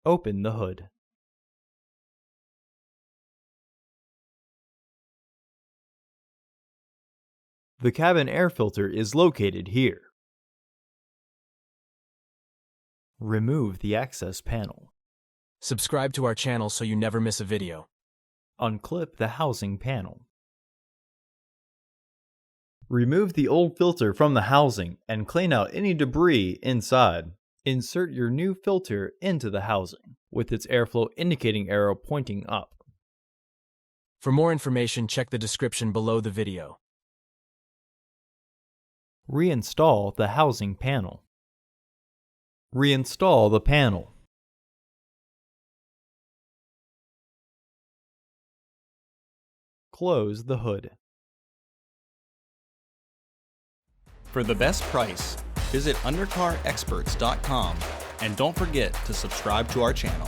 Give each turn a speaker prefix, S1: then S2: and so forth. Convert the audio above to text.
S1: Open the hood. The cabin air filter is located here. Remove the access panel.
S2: Subscribe to our channel so you never miss a video.
S1: Unclip the housing panel. Remove the old filter from the housing and clean out any debris inside. Insert your new filter into the housing, with its airflow indicating arrow pointing up.
S2: For more information, check the description below the video.
S1: Reinstall the housing panel. Reinstall the panel. Close the hood.
S3: For the best price, visit undercarexperts.com and don't forget to subscribe to our channel.